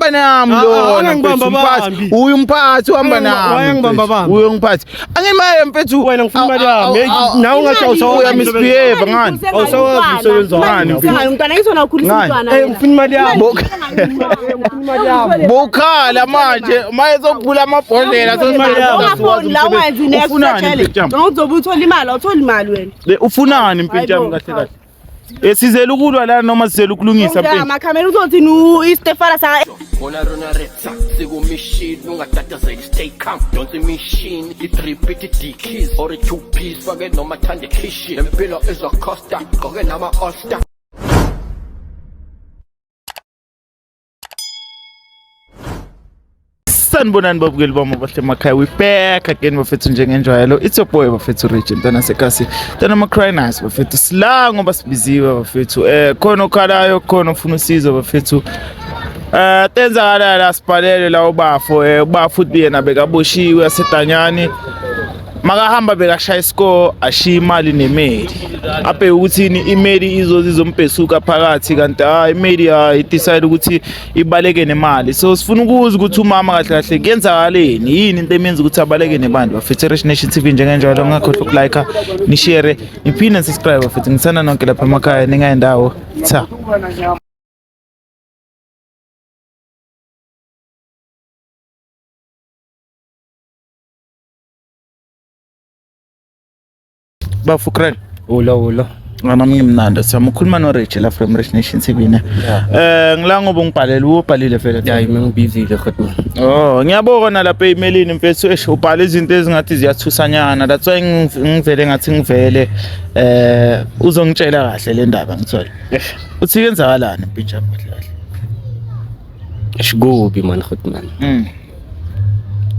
uhamba nami lona mphathi uyu mphathi uhamba nami wayengibamba bamba uyo mphathi angemaye mfethu wena ngifuna imali yami nawe ungathi uya misbehave ngani ngani umntwana ngizona ukhulisa umntwana ngifuna imali yami bokhala manje maye zokuphula amabhodlela ungafoni la ungenzi next challenge uzobe uthola imali awutholi imali wena ufunani mpintshami kahle kahle sizele ukulwa la noma sizele ukulungisa mpintshami amakhamera uzothi Stefana sa Bona rona retsa siku machine ungatatazeli stay calm don't the machine it repeat the keys or a two piece forget no matter the kishi empilo is a costa goge nama osta sanibonani babukeli bami bahle emakhaya we back again bafethu njengenjwayelo it's your boy bafethu Rich mntana sekasi mntana macrinas bafethu sila ngoba sibiziwe bafethu khona okhalayo khona ufuna usizo bafethu tenzakala la sipalele la ubafo futhi yena bekaboshiwe asedanyani makahamba bekashaya iscore ashiya imali nemeli aphe ukuthini imeli izompesuka phakathi kanti imeli idecide ukuthi ibaleke nemali so sifuna ukuza ukuthi umama kahle kahle kuyenzakaleni yini into emenza ukuthi abaleke nebantu bafethu Rich Nation TV njengenjalo ngakhohlwa ukulike ni share niphinde subscribe bafethu ngisana nonke lapha emakhaya ningayendawo cha bafukran ulo nami ngimnanda siyamukhuluma no Rich la from Rich Nation TV ne ngila ngoba ngibhalele ubhalile vele hayi mina ngibizile kodwa ngiyabona lapha emailini mfethu ubhala izinto ezingathi ziyathusanyana that's why ngivele ngathi ngivele uzongitshela kahle le ndaba ngithola uthi kenzakalani mpintshami kahle ashikubi man khotman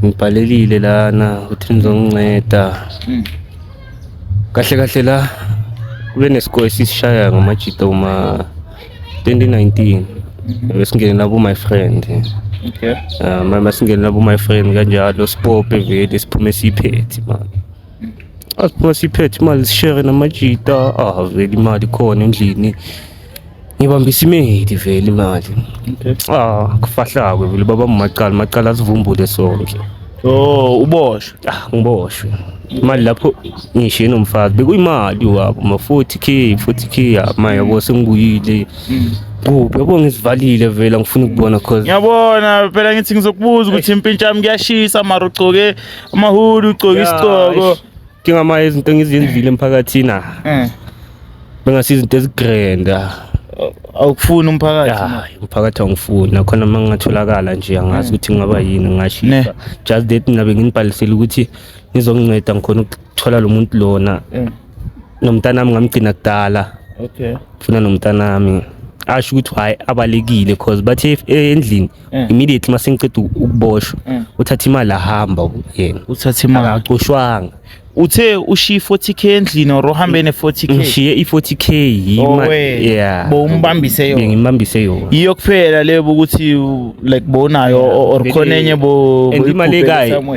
ngibhalelile lana uthi nizonginceda kahle kahle la kube nesikole esishaya ngamajita uma 2019 besingene nabo my friend okay mama singene nabo my friend kanjalo sipope vele siphume siphethe man asiphume siphethe imali sishare namajita vele imali khona endlini ngibambisa imedi vele imali okay kufahlakwe vele baba maqala sivumbule sonke uboshwe ngiboshwe imali lapho ngishiye nomfazi bekuyimali wabo ma 40k manje yabo sengibuyile yabo ngisivalile vela ngifuna ukubona cause ngiyabona phela ngithi ngizokubuza ukuthi impintshami kuyashisa mara ugcoke amahulu ugcoke isigqoko ngingama izinto ngizenzile emphakathini bengasiza izinto ezigranda awukufuna umphakathi umphakathi awungifuni nakhona mangingatholakala nje angazi ukuthi ngaba yini ngashisa just that nabe nginibhalisela ukuthi ngizokunceda ngikhona ukuthola lo muntu lona nomntana nami ngamgcina kudala okay ufuna nomntana nami asho ukuthi hayi abalekile cause bathe endlini immediately masengiceda ukuboshwa uthatha imali ahamba yena uthatha imali acoshwanga uthe ushiya 40k endlini or uhambe ne 40k ngishiye i40k yima bombambise yona ngimambise yona iyo kuphela lebo ukuthi like bonayo or khona enye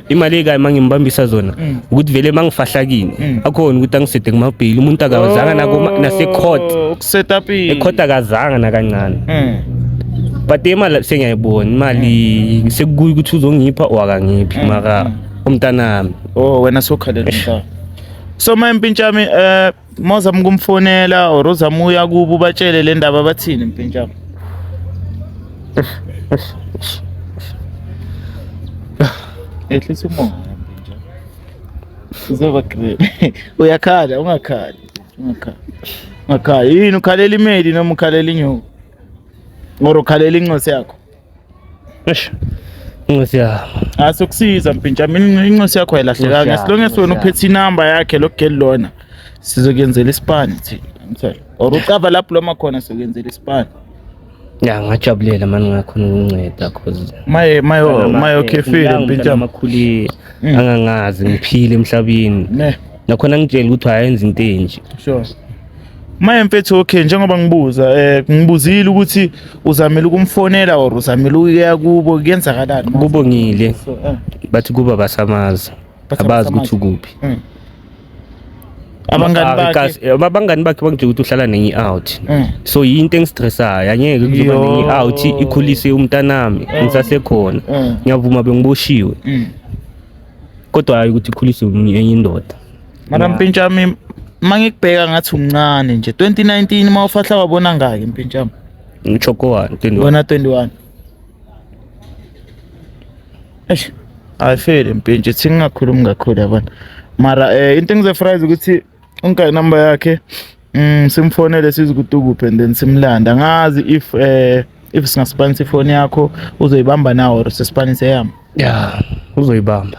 imali egayi mangimbambisa zona ukuthi vele mangifahlakini akhona ukuthi angisede ngumabhili umuntu akawazanga nase court ukusetup ecourt akazanga nakancane but imali sengiyayibona imali sekukuyi ukuthi uzongipha owakangiphi mara umntanami wena sokhalela mntana so mpintshami moza mkumfonela or uzamuya kubo batshele le ndaba bathini mpintshami ehlisa umoya mpintshami uzoba great uyakhala ungakhali yini ukhalela imedi noma ukhalela inyuko or ukhalela inqosi yakho inqosi yakho asokusiza mpintshami inqosi yakho ayilahleka ngesilonge sona uphethe inamba yakhe lokugeli lona sizokuyenzela isipani thina ngithola or ucava lapho loma khona sizokuyenzela isipani ngajabulela manje ngakhona ukunceda cause mayo khefile mpintshami amakhuli angangazi ngiphile emhlabeni nakhona ngitshela ukuthi ayenza into enje sure mfethu okay njengoba ngibuzile ukuthi uzamela ukumfonela or uzamela ukuya kubo kuyenzakalani kubongile bathi kuba basamaza abazi ukuthi ukuphi abangani bakhe bangitshela ukuthi uhlala nenye out so yinto engistressayo angeke kuzoba nenye out ikhulise umntanami ngisasekhona ngiyavuma bengiboshiwe kodwa hayi ukuthi ikhulise enye indoda mara Mpintshami mangikubheka ngathi umncane nje 2019 mawufahla wabona ngake Mpintshami ngchoko 21 wona 21 ayifele Mpintshi singakhulumi kakhulu yabona mara into engizefrize ukuthi unka number yakhe simfonele sizikudukuphe and then simlanda ngazi if singaspanisa ifoni yakho uzoyibamba nawe or sispanise yami uzoyibamba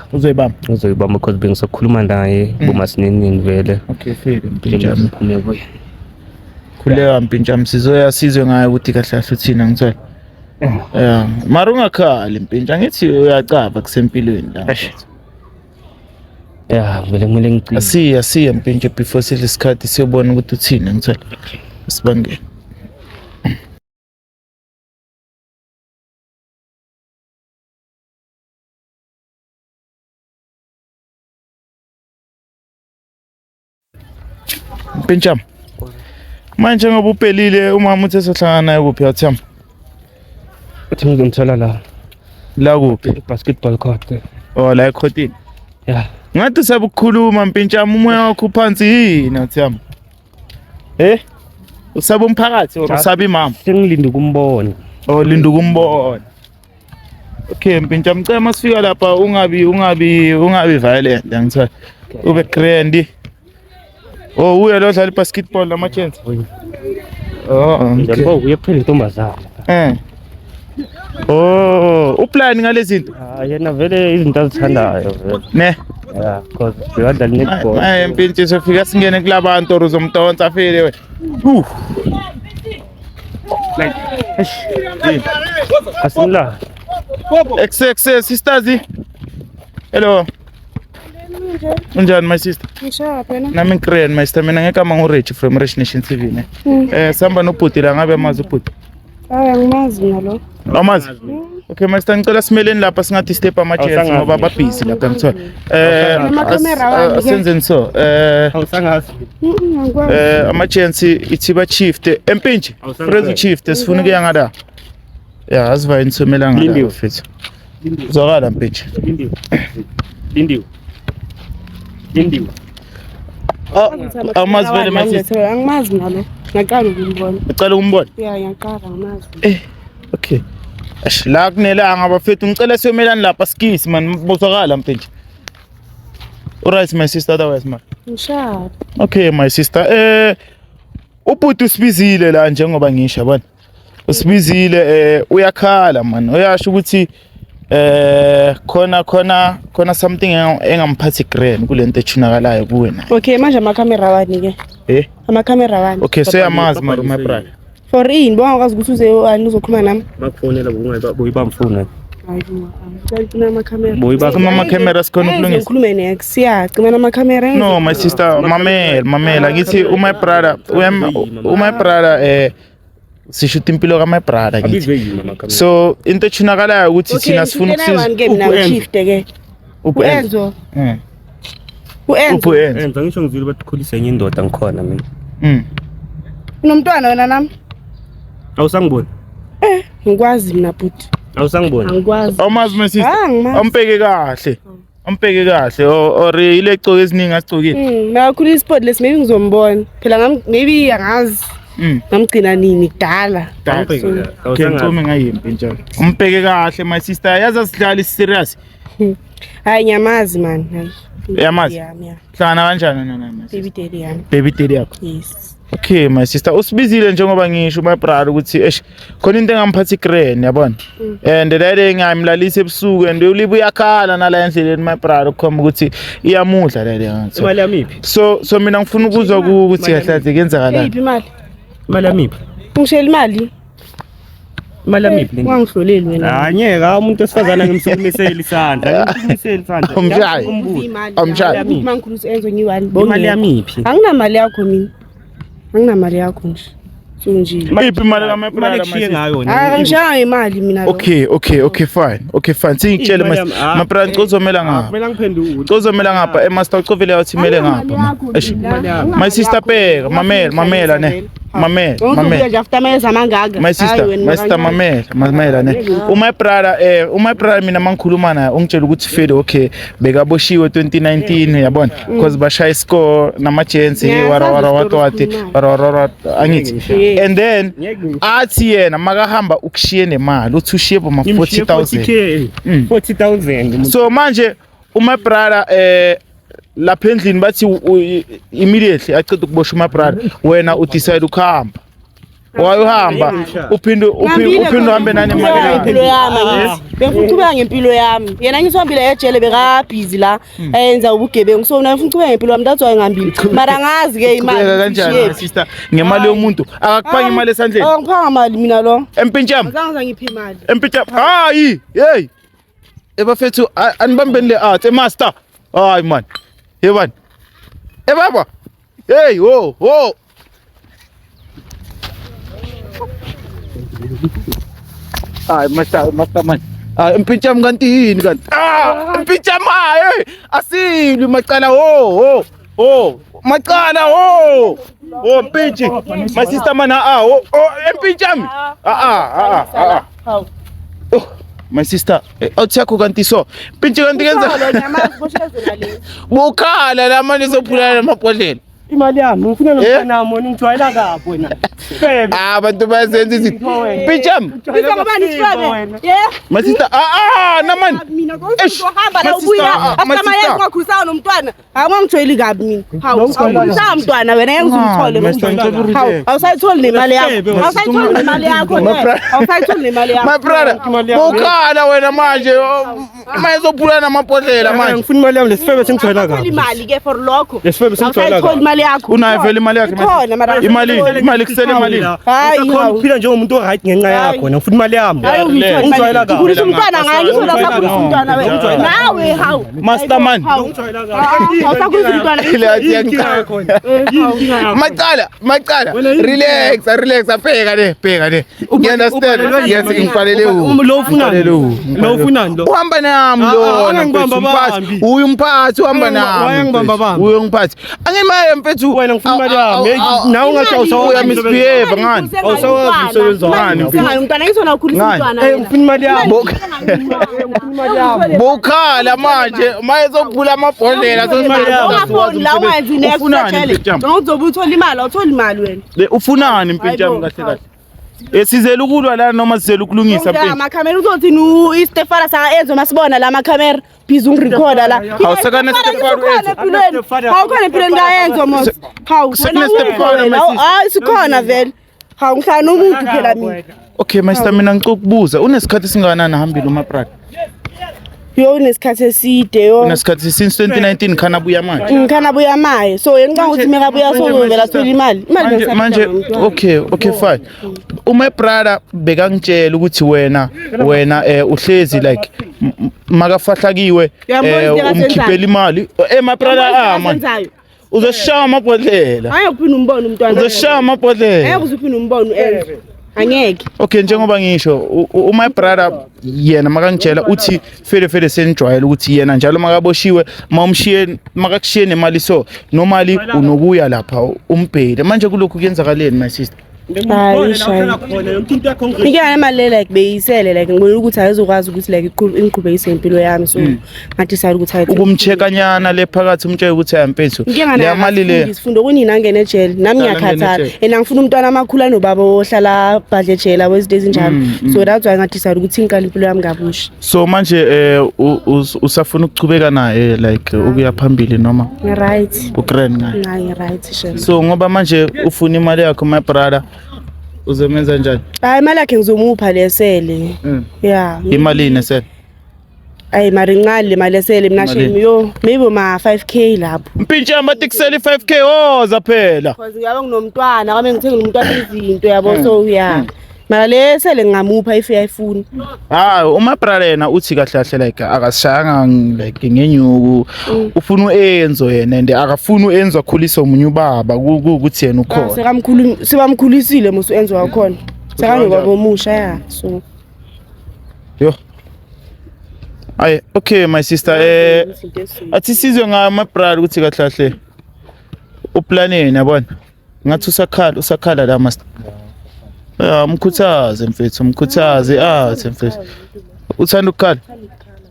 because bengisakhuluma naye bomasinenini vele okay file Mpintshami khuleka Mpintshami sizwe ngayo ukuthi kahle kahle uthina ngithola mara ungakhali Mpintshi ngithi uyacaba kusempilweni la vele kumele ngicine asiya Mpintshi before sidle isikhathi siyobona ukuthi uthina ngithola sibangele Mpintshami manje ngoba uphelile umama uthe sohlangana naye kuphi yathamba uthi ngizomthola la kuphi basketball court la ekhotini ngathi usabukhuluma Mpintshami umoya wakho phansi yini athamba usaba umphakathi or usaba imama sengilinde ukumbona linda ukumbona okay Mpintshami ngicela masifika lapha ungabi violent ngithola ube grand uya lo dlala basketball nama chance njalo uyaphela intombazana uplan ngalezi zinto yena vele izinto azithandayo vele ne because uyadlala netball Mpintshi sofika singene kulabantu or uzomdonsa afile we asimla excess sisters hello unjani my sister Ngishapha phela nami ngicreate my sister mina ngekama nguRich from Rich Nation TV ne samba nobhuti la ngabe amazi ubhuti ngimazi ngalo amazi okay my sister ngicela simeleni lapha singathi step ama chairs ngoba ba busy lapha ngithola asenzeni so awusangazi ama chairs ithi ba shift Mpintshi Frezu shift sifuna ukuya ngala asiva insomela ngala mfethu uzokala Mpintshi lindiwe amazi vele manje angimazi ngalo ngaqala ukumbona ucela ukumbona ngiyaqala ngimazi okay la kunelanga bafethu ngicela siyomelana lapha skisi man bozwakala Mpintshi alright my sister otherwise man ngishapha okay my sister ubhuti usibizile la njengoba ngisho yabona usibizile uyakhala man uyasho ukuthi khona something engamphathi grand kulento ethunakalayo kuwe na okay manje amakamera wani ke amakamera wani okay so yamazi my brother for in bongakwazi ukuthi uze ani uzokhuluma nami makufonela boyibamba phone ayibona amakamera boyibamba camera sikhona ukulungisa ukhulume nex siyacima amakamera no my sister mamela ngithi my brother sishuta impilo ka my brother ngithi so into ethunakalayo ukuthi thina sifuna ukusiza uenzo ngisho ngizile bathukhulisa enye indoda ngikhona mina unomntwana wena nami awusangiboni ngikwazi mina bhuti awusangiboni angikwazi awumazi my sister ampeke kahle or ile gcoke eziningi asicokile nakhulu isport lesi maybe ngizombona phela maybe angazi namgcina nini kudala ngicome ngayimpi njalo umpeke kahle my sister yaza sidlala serious hayi nyamazi man hayi yamazi hlana kanjani nana baby daddy yakho yes okay my sister usibizile njengoba ngisho my brother ukuthi khona into engamphathi grand yabona and lele ngayimlalisa ebusuku and ulibu yakhala nala endleleni my brother ukukhomba ukuthi iyamudla lele ngathi imali yamiphi so mina ngifuna ukuzwa ukuthi yahlaze kenzakala imali yamiphi ngishela imali yamiphi wangihloleli wena anyeka umuntu esifazana ngimsukumisela isandla umshaya mangikhulisa enzo ngiwani imali yamiphi anginamali yakho mina anginamali yakho nje so nje iphi imali ka my imali brother ekushiye ngayo ngishaya imali mina okay fine singitshele my brother ngizomela ngapha kumele ngiphendule uzomela ngapha master ucovele yathi imele ngapha my sister pheka mamela ne mamela after mayeza mangaka my sister mamela ne my brother mina mangikhuluma naye ungitshela ukuthi Fede okay bekaboshiwe 2019 yabona because bashaya score namajensi wara angithi and then athi yena makahamba ukushiye nemali uthi ushiye boma 40,000 so manje my brother lapha endlini bathi immediately aceda ukubosha my brother wena udecide ukuhamba wayuhamba uphinde uhambe nani imali impilo yami bengifuna ngempilo yami yena ngisihambile ejele beka busy la ayenza ubugebengu so mina ngifuna ngempilo yami ndathi ngambili mara ngazi ke imali kanjani sister ngemali yomuntu akakuphanga imali esandleni angiphanga imali mina lo empintshama azange ngiphe imali empintshama hayi hey ebafethu anibambeni le art master hayi man yebani baba hey ho hayi master man impintshama kanti yini kanti impintshama asilwi macala ho macala mpintshi my sister man empintshami my sister awuthakho kanti so mpintshi kanti kenza bukhala la manje sophulana namabhodlela imali yami ngifuna nomfana nami ngijwayela kabi wena abantu bayenza izinto mpintshami ngibani sifabe my sister namani mina ngohamba la ubuya after yena ngakhulisa nomntwana angangithoyeli kabi mina hawu ngizama umntwana wena ngizumthole hawu awusayitholi nemali yakho awusayitholi nemali yakho awusayitholi nemali yakho my brother bukhala wena manje mayezophulana namabhodlela manje ngifuna imali yami lesifebe sengijwayela kabi imali ke for lokho lesifebe sengijwayela kabi imali yakho unayo vele imali yakhe imali kusele imali hayi uphila njengomuntu oright ngenxa yakho wena ngifuna imali yami ngijwayela kabi ngifuna umntwana ngayo ngizola sakhulisa umntwana wena nawe hawu master man ngijwayela kabi awusakhulisa umntwana macala relax pheka ne you understand yes ngipalele lo ufunani lo uhamba nami lo uyu mphathi uhamba nami uyu mphathi angimaye mfethu wena ngifuna imali yami nawe ungathi awusawa misbehave ngani awusawazi umsebenzi ngani umntwana ngizona ukhulisa umntwana ngifuna imali yami bokhala manje mayezophula amabhodlela ungafoni la wenzi next uzobe uthola imali awuthola imali wena ufunani mpintshami kahle sizela ukulwa la noma sizela ukulungisa mpintshi amakhamera uzothi nu iStefana sa enzo masibona la makhamera biza ungirecorda la awusakana Stefana awukhona empilweni kayenzo mos hawu hayi sikhona vele hawu ngihlala nomuntu phela mina okay master mina ngicokubuza unesikhathi singakanani ahambile umabrada yo unesikhathi eside yo unesikhathi since 2019 khana buya manje khana buya maye so yengicanga ukuthi meka buya so uzovela thola imali manje okay fine my brother bekangitshela ukuthi wena uhlezi like makafahlakiwe umkhiphela imali my brother man uzoshaya amabhodlela ayophinda umbone umntwana uzoshaya amabhodlela ayokuzuphinda umbone enzo angeke okay njengoba ngisho my brother yena makangitshela uthi Fede senijwayela ukuthi yena njalo makaboshiwe mawumshiye makakushiye nemali so normally unokuya lapha umbhele manje kulokhu kuyenzakaleni my sister hayi shaya ngiyana imali like beyisele like ngibona ukuthi ayizokwazi ukuthi like ingiqhubekise impilo yami so ngathi sayile ukuthi ayi ukumchekanyana le phakathi umtsheke ukuthi ayampenso le mali le ngifunda kunini angene ejele nami ngiyakhathala and ngifuna umntwana amakhulu anobaba ohlala badle ejele wezinto ezinjalo so that's why ngathi sayile ukuthi inqala impilo yami ngabusha so manje usafuna ukuchubeka naye like ukuya phambili noma right ugrand naye right shame so ngoba manje ufuna imali yakho my brother uzomenza njani hayi imali yakhe ngizomupha lesele yeah imali nesele ayi mari ngale le mali esele mina shame yo maybe ma 5k lapho mpintshi amatikiseli 5k zaphela because ngabe nginomntwana ngabe ngithenga umntwana izinto yabo so yeah Mara le sele ngamupha if ayifuna. Uma brother yena uthi kahle kahle like akasishayanga like ngenyuku ufuna uenzo yena and akafuna uenzo akhulisa umunye ubaba ukuthi yena ukhona. Sibamkhulisile musu enzo wakhona. Sekangekwa bomusha ya so. Yo. Ay, okay my sister athi sizwe ngama brother ukuthi kahle kahle uplaneni yabona. Ngathi usakhala la master. Mkhuthaze mfethu mkhuthaze mfethu uthanda ukukhala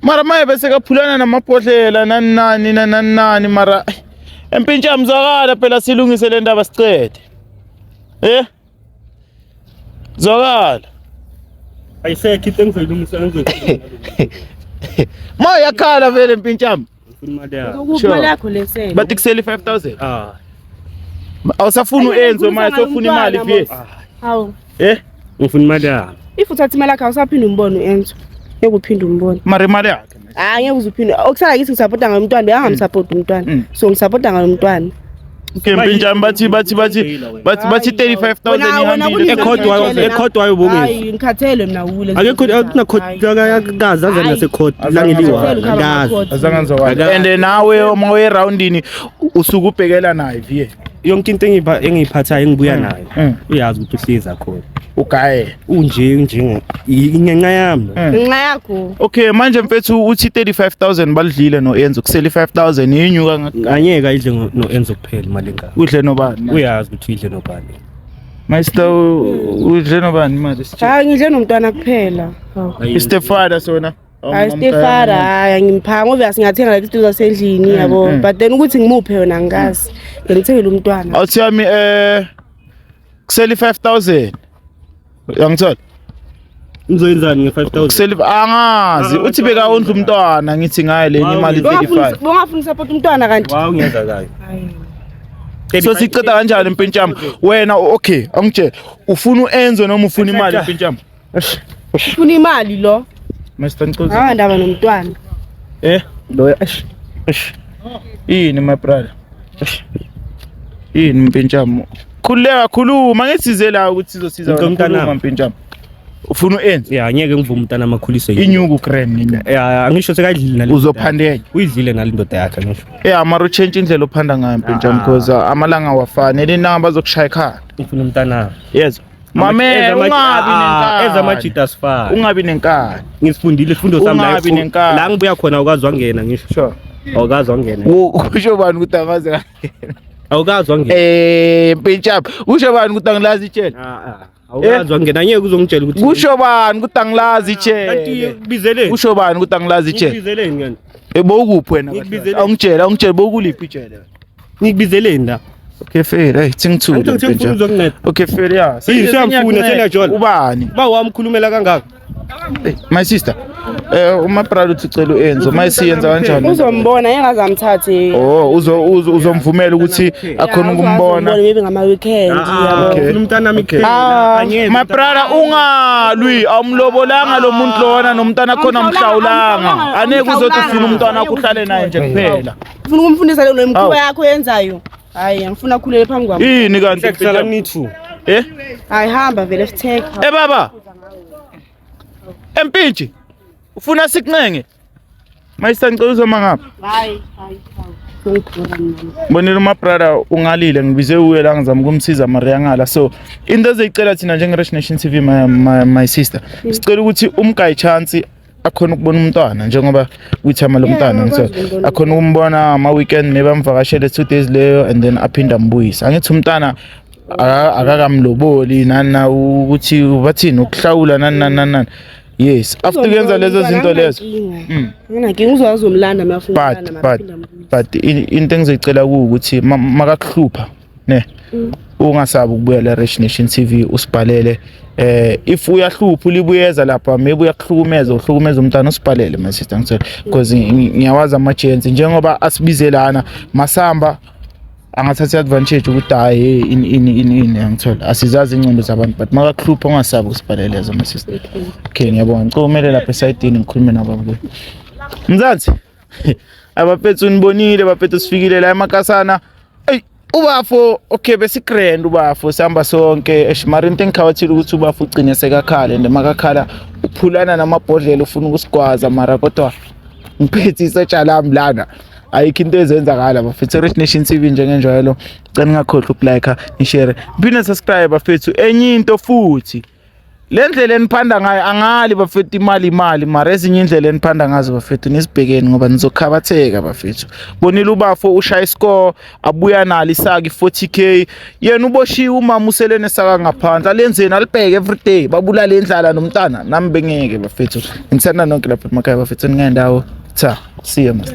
mara maye bese kaphulana namabhodlela nani mara empintsha mzwakala phela silungise le ndaba sicede zwakala ayisekho into engizoyilungisa moya yakhala vele empintsha ukuphala yakho lesele bathi kuseli 5000 awusafuna uenzo maye sofuna imali vye hawu ngifuna imali yami if uthatha imali yakho awusaphinda umbone uenzo ngekuphinda umbone mara imali yakhe ngeke uzuphinda okusala ngithi ngisupporta ngalomntwana beyangamsupport umntwana so ngisupporta ngalomntwana Kempinjani bathi 35000 ekhodwayo bonge hayi ngikhathele mina ule akekho akunakhotha akaza nasekhot la ngiliwa ngazi azanganzwa and nawe uma we roundini usuku ubhekela nayo vie yonke into engiyiphathayo engibuya nayo uyazi ukuthi uhleza khona ugaye unje ingenqa yami ngenqa yakho okay manje mfethu uthi 35000 balidlile no Enzo kuseli 5000 inyuka nganyeka idle no Enzo kuphela imali engaka udle nobani uyazi ukuthi idle nobani master udle nobani imali hayi ngidle nomntwana kuphela Stefada sona hayi Stefada hayi ngimphanga obvious ngathenga la izinto zasendlini yabo but then ukuthi ngimuphe yona ngikazi ngithengele umntwana awuthi yami kuseli 5000 Yangithola ngizoyenzani nge5000 kuseli angazi uthi beka ondla umntwana ngithi ngaye lenye imali 35 bongafuna support umntwana kanti wow ngiyenza kahle so siceda kanjani empintshama wena okay angitshela ufuna uenzo noma ufuna imali empintshama ufuna imali lo Master Nkosi ndaba nomntwana lo yini my brother yini mpintshama khuluma ngisize la ukuthi sizosiza wena mpintshama ufuna uenzo ngeke ngivume umntana amakhulise inyuku grand angisho sekadlile nalo uzophandenya uyidlile nalindodana yakhe ngisho mara change indlela ophanda ngayo mpintshama because amalanga wafana elinanga bazokushaya ekhaya ufuna umntana yes mame ungabi nenkani ezamajita sifana ungabi nenkani ngisifundile isifundo sami la ngibuya khona awukazi wangena ngisho sure awukazi wangena usho bani ukuthi angaze kahle awukazi wangena mpintshama usho bani ukuthi angilazi itshela awukazi wangena ngeke uzongitshela ukuthi usho bani ukuthi angilazi itshela kanti bizeleni usho bani ukuthi angilazi itshela bizeleni kanti bowukuphi wena angitshela bowukuliphi itshela ngikubizeleni la okay fair hey thingithuke mpintshama okay fair ya siyamfuna senajola ubani ba wamkhulumela kangaka my sister uma brother uthi ucela uenzo mayisiyenza kanjani uzombona engazamthathe uzomvumela ukuthi akhona ukumbona maybe ngama weekend yabo umntana amikhela my brother ungalwi awumlobolanga lo muntu lona nomntana khona mhlawulanga aneke uzothi ufuna umntwana wakho uhlale naye nje kuphela ufuna ukumfundisa lo mkhuba yakho yenzayo hayi ngifuna khulele phambi kwami yini kanti kusala nithu hayi hamba vele sitheka baba empintshi ufuna sikunenge mayisangicela uzoma ngapha hayi bonela uma brother ungalile ngibize uye la ngizama ukumsiza Maria ngala so into ezicela thina njenge Rich Nation TV my sister sicela ukuthi umgayi chance akhona ukubona umntwana njengoba uthama lo mntwana ngitho akhona ukumbona ama weekend nebamvakashele 2 days leyo and then aphinda mbuyisa angithi umntwana akakamloboli nana ukuthi bathini ukuhlawula nani yes after kuyenza lezo zinto lezo mina ngizokwazi umlanda mafuna but into engizicela ukuthi makakuhlupha ne ungasabi ukubuyela Rich Nation TV usibhalele if uyahlupha ulibuyeza lapha maybe uyakuhlukumeza uhlukumeza umntana usibhalele my sister ngithola because ngiyawazi ama-agents njengoba asibizelana masamba angathatha advantage ukuthi hayi ini ngithola asizazi ingcondo zabantu but makakuhlupha ungasabi usibhalele lezo my sister okay ngiyabona ngicomele lapha esayidini ngikhulume nabo mzansi abaphethu nibonile abaphethu sifikile la emakasana ubafo okay besigrand ubafo sihamba sonke eshimari into engikhawathile ukuthi ubafo ugcine sekakhala and makakhala uphulana namabhodlela ufuna ukusigwaza mara kodwa ngiphethe isetshala lami lana ayikho into ezenzakala bafethu Rich Nation TV njengenjalo cela ngakhohlwa ukulike ishare phinde subscribe bafethu enye into futhi le ndlela eniphanda ngayo angali bafethu imali mara ezinye indlela eniphanda ngazo bafethu nisibhekeni ngoba nizokhabatheka bafethu bonile ubafo ushaya iscore abuya nalo isaki 40k yena uboshiwe umama uselene saka ngaphansi alenzeni alibheke everyday babulala endlala nomntana nami bengeke bafethu ngithanda nonke lapha emakhaya bafethu ngingendawo cha see you man